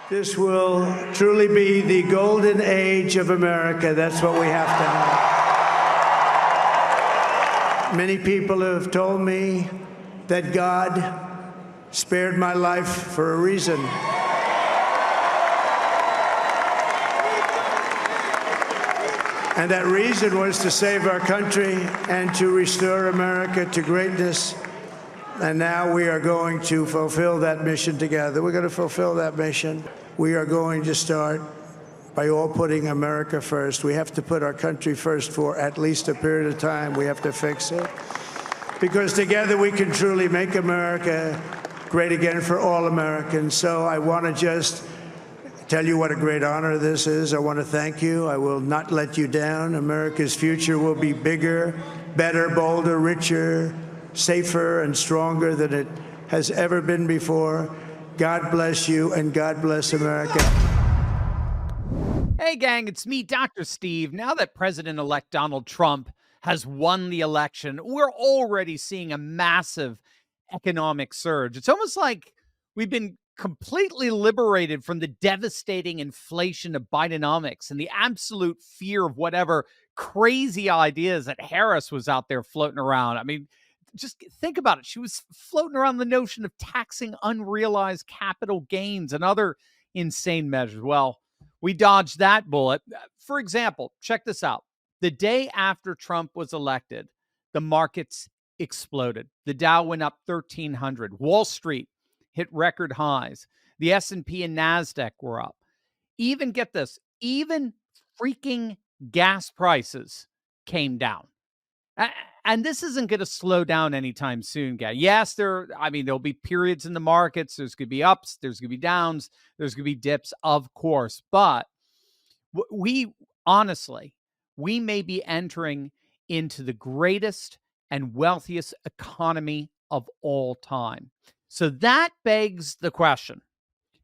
This will truly be the golden age of America. That's what we have to have. Many people have told me that God spared my life for a reason. And that reason was to save our country and to restore America to greatness. And now we are going to fulfill that mission together. We're going to fulfill that mission. We are going to start by all putting America first. We have to put our country first for at least a period of time. We have to fix it. Because together we can truly make America great again for all Americans. So I want to just tell you what a great honor this is. I want to thank you. I will not let you down. America's future will be bigger, better, bolder, richer, safer, and stronger than it has ever been before. God bless you, and God bless America. Hey, gang, it's me, Dr. Steve. Now that President-elect Donald Trump has won the election, we're already seeing a massive economic surge. It's almost like we've been completely liberated from the devastating inflation of Bidenomics and the absolute fear of whatever crazy ideas that Harris was out there floating around. I mean, just think about it. She was floating around the notion of taxing unrealized capital gains and other insane measures. Well, we dodged that bullet. For example, check this out. The day after Trump was elected, the markets exploded. The Dow went up 1,300. Wall Street hit record highs. The S&P and NASDAQ were up. Even, get this, even freaking gas prices came down. And this isn't going to slow down anytime soon, guys. Yes, there'll be periods in the markets. There's going to be ups. There's going to be downs. There's going to be dips, of course. But we may be entering into the greatest and wealthiest economy of all time. So that begs the question,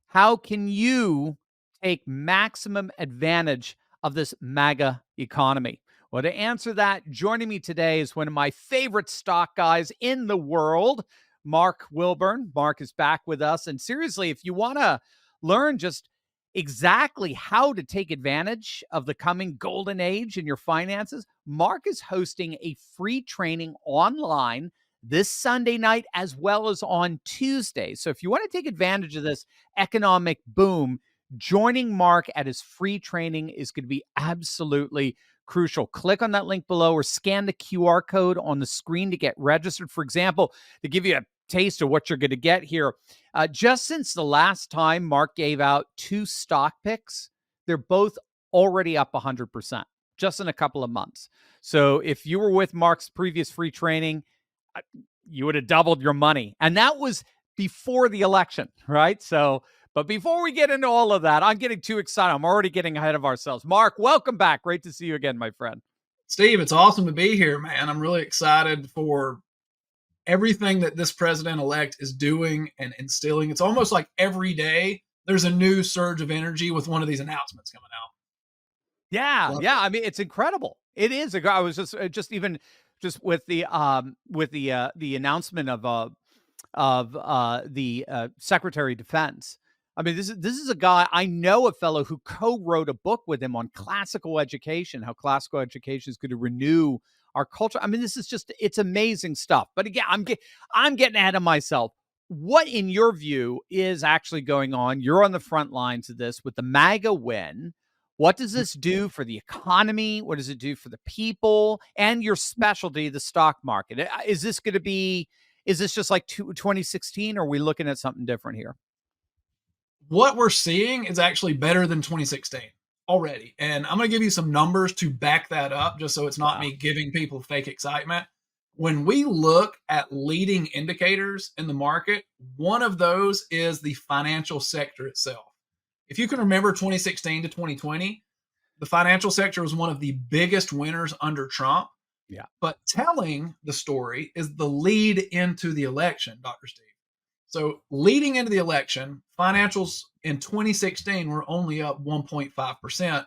how can you take maximum advantage of this MAGA economy? Well, to answer that, joining me today is one of my favorite stock guys in the world, Mark Wilburn. Mark is back with us. And seriously, if you want to learn just exactly how to take advantage of the coming golden age in your finances, Mark is hosting a free training online this Sunday night as well as on Tuesday. So if you want to take advantage of this economic boom, joining Mark at his free training is going to be absolutely crucial. Click on that link below or scan the QR code on the screen to get registered. For example, to give you a taste of what you're going to get here, just since the last time Mark gave out 2 stock picks, they're both already up 100% just in a couple of months. So if you were with Mark's previous free training, you would have doubled your money. And that was before the election, right? But before we get into all of that, I'm getting too excited. I'm already getting ahead of ourselves. Mark, welcome back. Great to see you again, my friend. Steve, it's awesome to be here, man. I'm really excited for everything that this president-elect is doing and instilling. It's almost like every day there's a new surge of energy with one of these announcements coming out. Yeah. I mean, it's incredible. It is. I was just with the announcement of the Secretary of Defense. I mean, this is a guy, I know a fellow who co-wrote a book with him on classical education, how classical education is going to renew our culture. I mean, this is just, it's amazing stuff. But again, I'm getting ahead of myself. What, in your view, is actually going on? You're on the front lines of this with the MAGA win. What does this do for the economy? What does it do for the people and your specialty, the stock market? Is this just like 2016, or are we looking at something different here? What we're seeing is actually better than 2016 already. And I'm going to give you some numbers to back that up, just so it's not me giving people fake excitement. When we look at leading indicators in the market, one of those is the financial sector itself. If you can remember 2016 to 2020, the financial sector was one of the biggest winners under Trump. Yeah. But telling the story is the lead into the election, Dr. Steve. So leading into the election, financials in 2016 were only up 1.5%.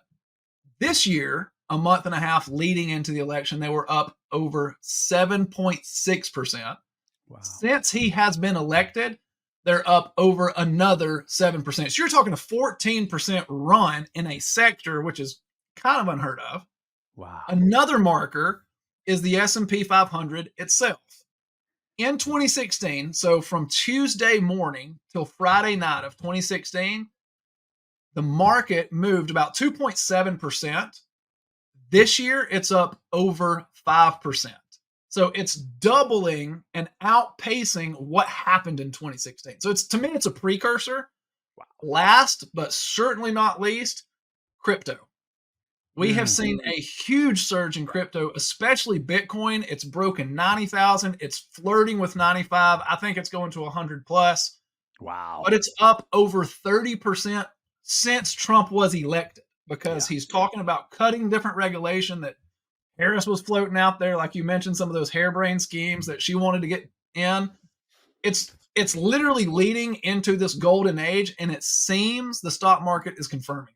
This year, a month and a half leading into the election, they were up over 7.6%. Wow. Since he has been elected, they're up over another 7%. So you're talking a 14% run in a sector, which is kind of unheard of. Wow. Another marker is the S&P 500 itself. In 2016, so from Tuesday morning till Friday night of 2016, the market moved about 2.7%. This year, it's up over 5%. So it's doubling and outpacing what happened in 2016. So it's, to me, it's a precursor. Wow. Last, but certainly not least, crypto. We have seen a huge surge in crypto, especially Bitcoin. It's broken 90,000. It's flirting with 95. I think it's going to 100 plus. Wow. But it's up over 30% since Trump was elected, because he's talking about cutting different regulation that Harris was floating out there. Like you mentioned, some of those harebrained schemes that she wanted to get in. It's literally leading into this golden age, and it seems the stock market is confirming.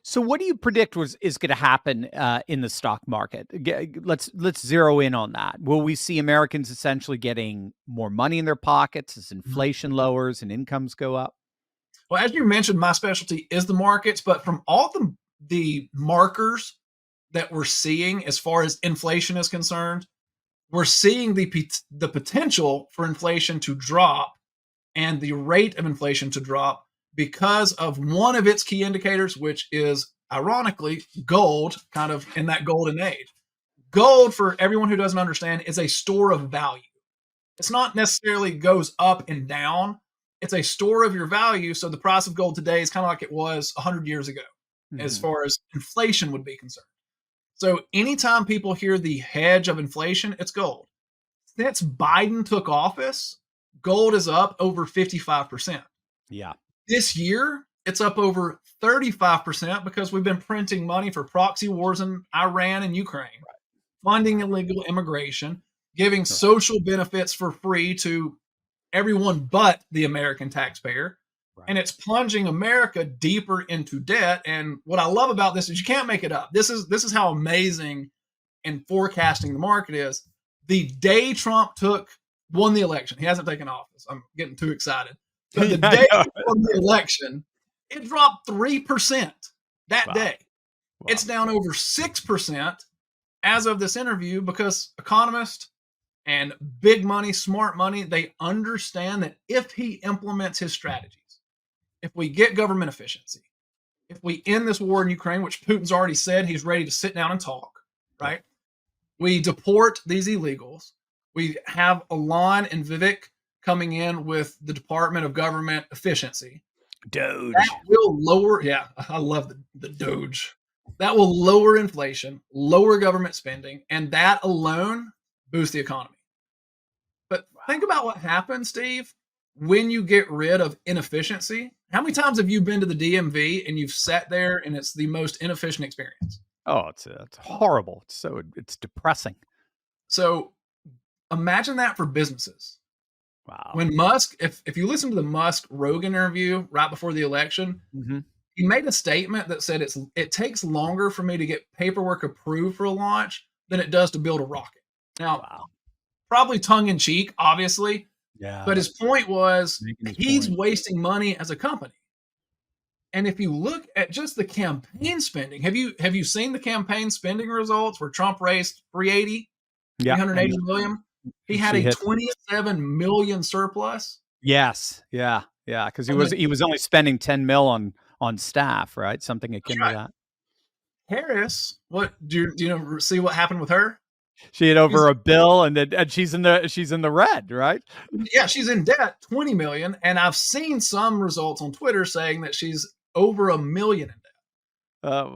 So what do you predict is going to happen in the stock market? Let's zero in on that. Will we see Americans essentially getting more money in their pockets as inflation lowers and incomes go up? Well, as you mentioned, my specialty is the markets, but from all the markers that we're seeing as far as inflation is concerned, we're seeing the potential for inflation to drop and the rate of inflation to drop because of one of its key indicators, which is ironically gold, kind of in that golden age. Gold, for everyone who doesn't understand, is a store of value. It's not necessarily goes up and down. It's a store of your value. So the price of gold today is kind of like it was 100 years ago, as far as inflation would be concerned. So anytime people hear the hedge of inflation, it's gold. Since Biden took office, gold is up over 55%. Yeah. This year, it's up over 35% because we've been printing money for proxy wars in Iran and Ukraine, funding illegal immigration, giving social benefits for free to everyone but the American taxpayer. And it's plunging America deeper into debt. And what I love about this is you can't make it up. This is how amazing and forecasting the market is. The day Trump won the election, he hasn't taken office. I'm getting too excited. But the day he won the election, it dropped 3% that day. Wow. It's down over 6% as of this interview because economists and big money, smart money, they understand that if he implements his strategies, if we get government efficiency, if we end this war in Ukraine, which Putin's already said he's ready to sit down and talk, right? We deport these illegals. We have Alon and Vivek coming in with the Department of Government Efficiency. Doge. That will lower, I love the Doge. That will lower inflation, lower government spending, and that alone boosts the economy. But think about what happens, Steve, when you get rid of inefficiency. How many times have you been to the DMV and you've sat there and it's the most inefficient experience? Oh, it's horrible. It's depressing. So imagine that for businesses. Wow. When Musk, if you listen to the Musk-Rogan interview right before the election, he made a statement that said it takes longer for me to get paperwork approved for a launch than it does to build a rocket. Now, probably tongue-in-cheek, obviously, but his point was he's wasting money as a company. And if you look at just the campaign spending, have you seen the campaign spending results where Trump raised 380 million? He had a 27 million surplus. Yes. Yeah. Because he was only spending 10 mil on staff, right? Something akin to that. Harris, what do you see what happened with her? She had over $1 billion, and she's in the red, right? Yeah, she's in debt, 20 million, and I've seen some results on Twitter saying that she's over $1 million in debt. Oh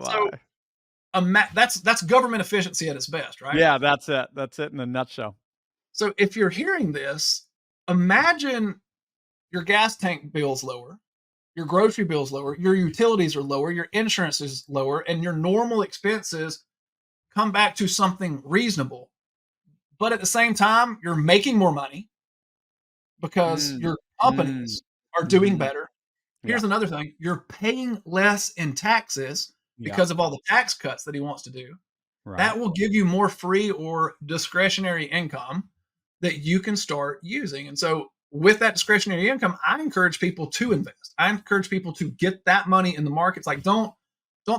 my! So, that's government efficiency at its best, right? Yeah, that's it. That's it in a nutshell. So if you're hearing this, imagine your gas tank bill's lower, your grocery bill's lower, your utilities are lower, your insurance is lower, and your normal expenses come back to something reasonable. But at the same time, you're making more money because your companies are doing better. Here's another thing. You're paying less in taxes because of all the tax cuts that he wants to do. Right. That will give you more free or discretionary income that you can start using. And so with that discretionary income, I encourage people to invest. I encourage people to get that money in the markets. Like, don't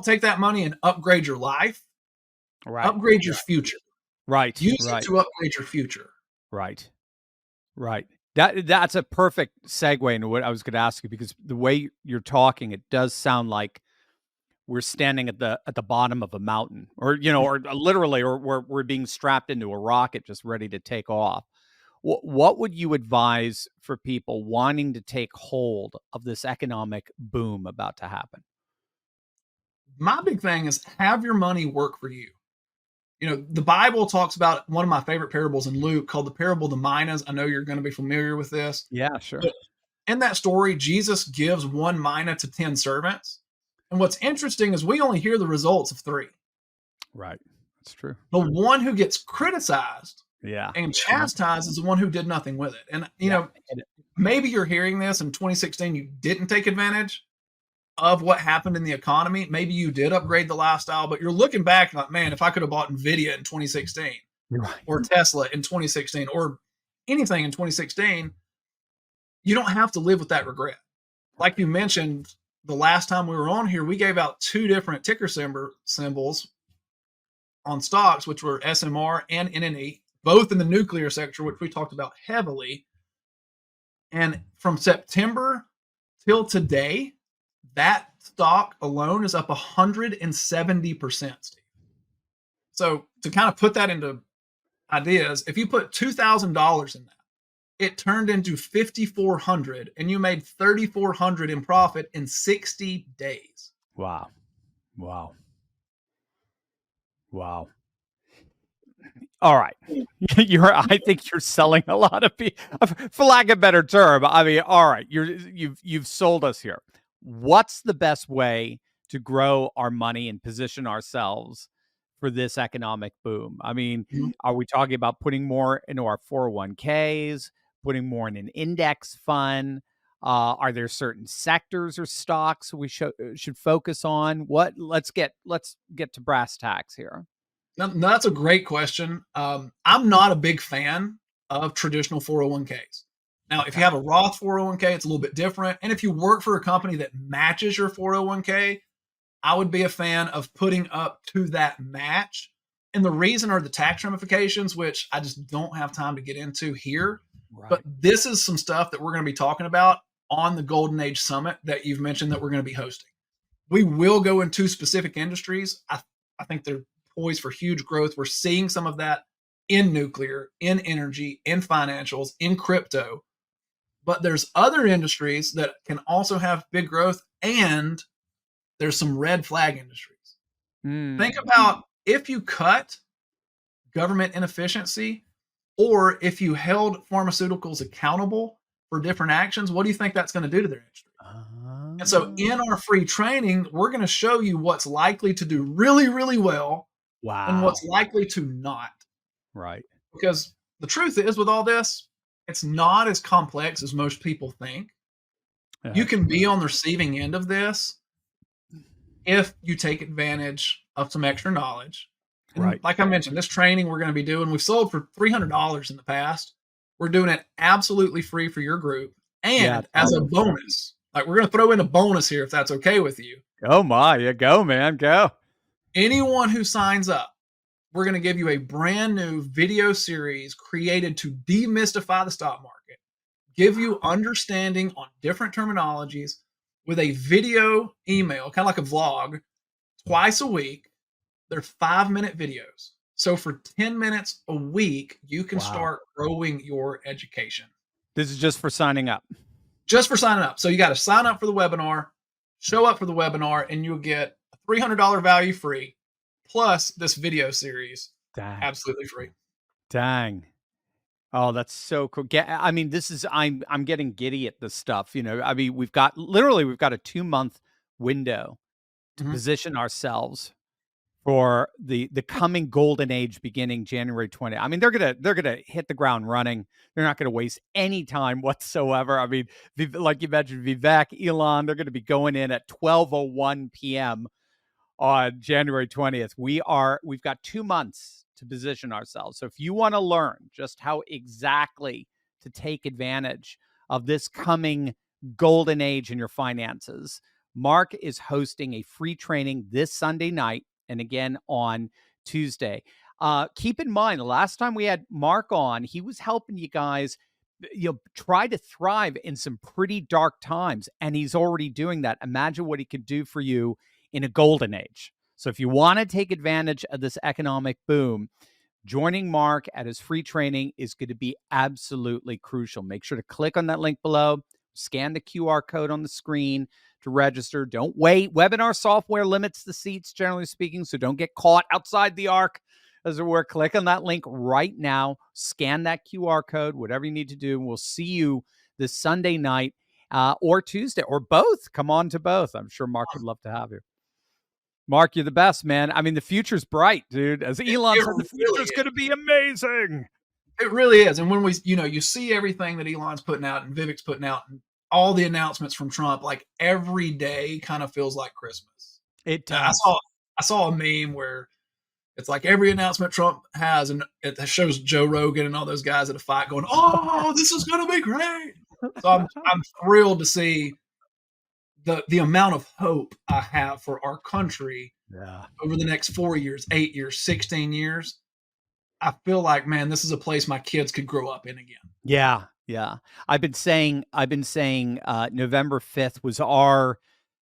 take that money and upgrade your life. Right. Upgrade your future. Right. Use Right. it to upgrade your future. Right. Right. That's a perfect segue into what I was going to ask you, because the way you're talking, it does sound like we're standing at the bottom of a mountain, or or literally, or we're being strapped into a rocket just ready to take off. What would you advise for people wanting to take hold of this economic boom about to happen? My big thing is have your money work for you. The Bible talks about one of my favorite parables in Luke called the parable of the minas. I know you're going to be familiar with this. Yeah, sure. But in that story, Jesus gives 1 mina to 10 servants. And what's interesting is we only hear the results of 3. Right. That's true. The one who gets criticized Yeah. and chastised is the one who did nothing with it. And, maybe you're hearing this in 2016, you didn't take advantage of what happened in the economy. Maybe you did upgrade the lifestyle, but you're looking back like, man, if I could have bought Nvidia in 2016 Right. or Tesla in 2016 or anything in 2016, you don't have to live with that regret. Like you mentioned, the last time we were on here, we gave out 2 different ticker symbols on stocks, which were SMR and NNE, both in the nuclear sector, which we talked about heavily. And from September till today, that stock alone is up 170%, Steve. So to kind of put that into ideas, if you put $2,000 in that, it turned into $5,400, and you made $3,400 in profit in 60 days. Wow. Wow. Wow. All right. I think you're selling a lot of people, for lack of a better term. I mean, all right, you've sold us here. What's the best way to grow our money and position ourselves for this economic boom? I mean, are we talking about putting more into our 401ks, putting more in an index fund? Are there certain sectors or stocks we should focus on? Let's get to brass tacks here. Now, that's a great question. I'm not a big fan of traditional 401ks. Now, if you have a Roth 401k, it's a little bit different. And if you work for a company that matches your 401k, I would be a fan of putting up to that match. And the reason are the tax ramifications, which I just don't have time to get into here. Right. But this is some stuff that we're going to be talking about on the Golden Age Summit that you've mentioned that we're going to be hosting. We will go into specific industries. I think they're poised for huge growth. We're seeing some of that in nuclear, in energy, in financials, in crypto. But there's other industries that can also have big growth, and there's some red flag industries. Think about if you cut government inefficiency, or if you held pharmaceuticals accountable for different actions, what do you think that's going to do to their industry? And so in our free training, we're going to show you what's likely to do really, really well. Wow. And what's likely to not. Right. Because the truth is, with all this, it's not as complex as most people think. You can be on the receiving end of this if you take advantage of some extra knowledge. And right. Like I mentioned, this training we're going to be doing, we've sold for $300 in the past. We're doing it absolutely free for your group. And as a bonus, like we're going to throw in a bonus here if that's okay with you. Oh my, yeah, go man, go. Anyone who signs up, we're going to give you a brand new video series created to demystify the stock market, give you understanding on different terminologies with a video email, kind of like a vlog, twice a week. They're 5-minute videos. So for 10 minutes a week, you can start growing your education. This is just for signing up. Just for signing up. So you got to sign up for the webinar, show up for the webinar, and you'll get $300 value free, plus this video series. Dang. Absolutely free. Dang. Oh, that's so cool. I mean, this is, I'm getting giddy at this stuff. I mean, we've got a 2-month window to position ourselves for the coming golden age beginning January 20. I mean, they're gonna hit the ground running. They're not gonna waste any time whatsoever. I mean, like you mentioned, Vivek, Elon, they're gonna be going in at 12:01 p.m. on January 20th. We've got 2 months to position ourselves. So if you want to learn just how exactly to take advantage of this coming golden age in your finances, Mark is hosting a free training this Sunday night and again on Tuesday. Keep in mind, the last time we had Mark on, he was helping you guys, try to thrive in some pretty dark times, and he's already doing that. Imagine what he could do for you in a golden age. So if you want to take advantage of this economic boom, joining Mark at his free training is going to be absolutely crucial. Make sure to click on that link below, scan the QR code on the screen to register. Don't wait. Webinar software limits the seats, generally speaking, so don't get caught outside the arc, as it were. Click on that link right now, scan that QR code, whatever you need to do. We'll see you this Sunday night or Tuesday or both. Come on to both. I'm sure Mark would love to have you. Mark, you're the best, man. I mean, the future's bright, dude. As Elon said, the future's going to be amazing. It really is. And when we, you see everything that Elon's putting out and Vivek's putting out and all the announcements from Trump, like every day kind of feels like Christmas. It does. I saw a meme where it's like every announcement Trump has, and it shows Joe Rogan and all those guys at a fight going, "Oh, this is going to be great." So I'm thrilled to see the amount of hope I have for our country over the next 4 years, 8 years, 16 years. I feel like, man, this is a place my kids could grow up in again. Yeah. Yeah. I've been saying November 5th was our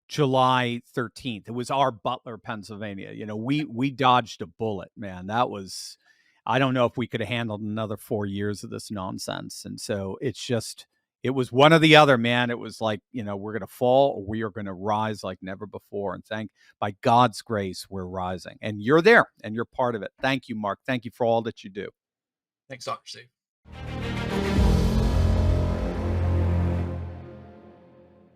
July 13th. It was our Butler, Pennsylvania. We dodged a bullet, man. That was, I don't know if we could have handled another 4 years of this nonsense. And so it was one or the other, man. It was like, we're going to fall or we are going to rise like never before. And by God's grace, we're rising. And you're there and you're part of it. Thank you, Mark. Thank you for all that you do. Thanks, Dr. Steve.